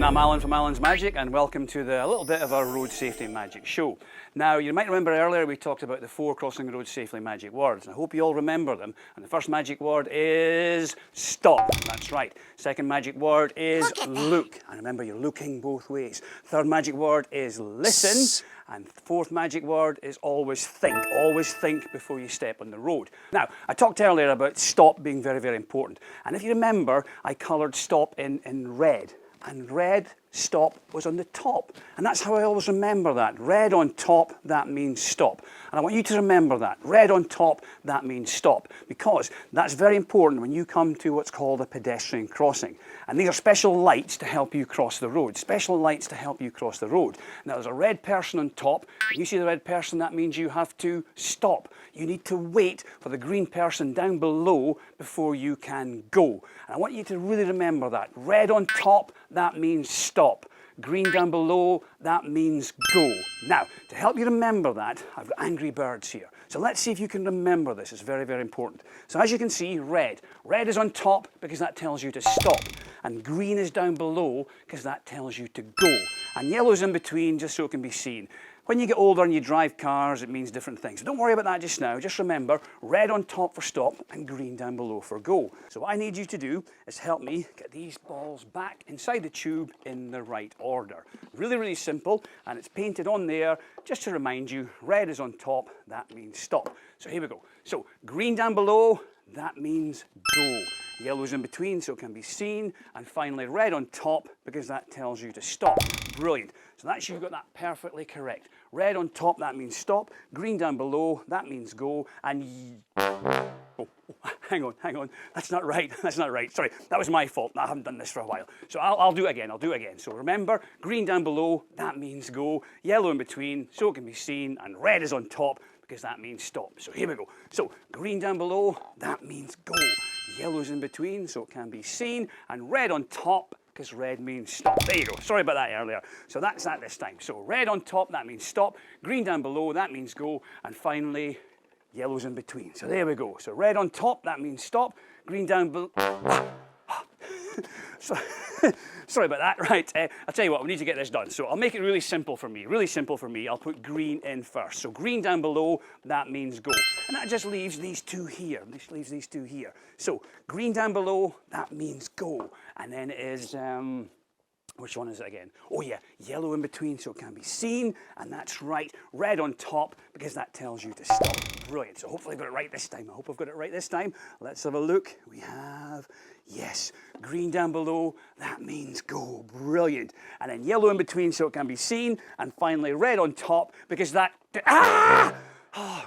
I'm Alan from Alan's Magic, and welcome to a little bit of our road safety magic show. Now, you might remember earlier we talked about the 4 crossing the road safely magic words. I hope you all remember them. And the first magic word is stop. That's right. Second magic word is look. And remember, you're looking both ways. Third magic word is listen. And fourth magic word is always think. Always think before you step on the road. Now, I talked earlier about stop being very, very important. And if you remember, I coloured stop in red. And red, stop, was on the top. And that's how I always remember that. Red on top, that means stop. And I want you to remember that. Red on top, that means stop. Because that's very important when you come to what's called a pedestrian crossing. And these are special lights to help you cross the road. Special lights to help you cross the road. Now, there's a red person on top. When you see the red person, that means you have to stop. You need to wait for the green person down below before you can go. And I want you to really remember that. Red on top, that means stop. Green down below, that means go. Now, to help you remember that, I've got Angry Birds here. So let's see if you can remember this. It's very, very important. So as you can see, red. Red is on top because that tells you to stop. And green is down below because that tells you to go. And yellow's in between just so it can be seen. When you get older and you drive cars, it means different things. But don't worry about that just now. Just remember, red on top for stop and green down below for go. So what I need you to do is help me get these balls back inside the tube in the right order. Really, really simple, and it's painted on there just to remind you, red is on top, that means stop. So here we go. So green down below, that means go. Yellow's in between so it can be seen, and finally red on top because that tells you to stop. Brilliant. So that's you got that perfectly correct. Red on top, that means stop. Green down below, that means go. And hang on. That's not right. That's not right. Sorry, that was my fault. I haven't done this for a while. So I'll do it again. I'll do it again. So remember, green down below, that means go. Yellow in between so it can be seen, and red is on top because that means stop. So here we go. So green down below, that means go. Yellow's in between so it can be seen, and red on top because red means stop. There you go. Sorry about that earlier. So that's that this time. So red on top, that means stop. Green down below, that means go. And finally, yellow's in between. So there we go. So red on top, that means stop. Green down below. Sorry about that. Right, I'll tell you what, we need to get this done. So I'll make it really simple for me. Really simple for me. I'll put green in first. So green down below, that means go. And that just leaves these two here. This leaves these two here. So green down below, that means go. And then it is, which one is it again? Oh yeah, yellow in between so it can be seen. And that's right, red on top because that tells you to stop. Brilliant. So hopefully I've got it right this time. I hope I've got it right this time. Let's have a look. We have, yes, green down below, that means go. Brilliant. And then yellow in between so it can be seen. And finally red on top because that, oh,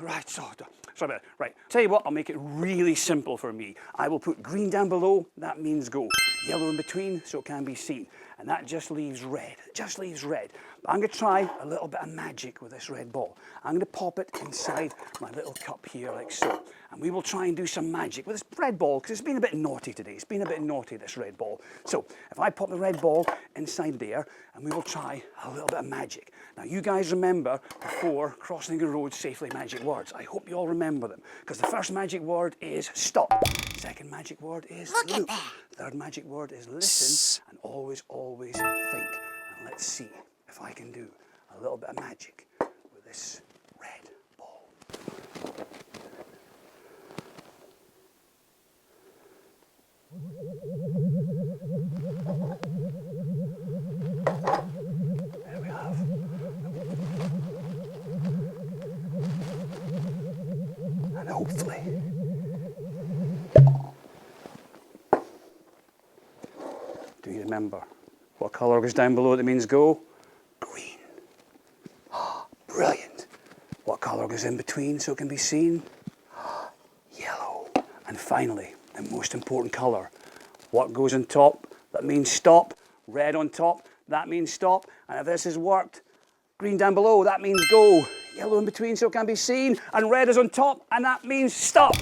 right, sorry about that. Right, tell you what, I'll make it really simple for me. I will put green down below, that means go. Yellow in between so it can be seen. And that just leaves red. It just leaves red. But I'm going to try a little bit of magic with this red ball. I'm going to pop it inside my little cup here like so. And we will try and do some magic with this red ball because it's been a bit naughty today. It's been a bit naughty, this red ball. So if I pop the red ball inside there, and we will try a little bit of magic. Now you guys remember the 4 crossing the road safely magic words. I hope you all remember them. Because the first magic word is stop. Second magic word is look. Third magic word is listen. And always, always think. And let's see if I can do a little bit of magic with this red ball. There we have. And hopefully, do you remember what colour goes down below that means go? Green. Brilliant. What colour goes in between so it can be seen? Yellow. And finally, the most important colour. What goes on top? That means stop. Red on top, that means stop. And if this has worked, green down below, that means go. Yellow in between so it can be seen. And red is on top, and that means stop.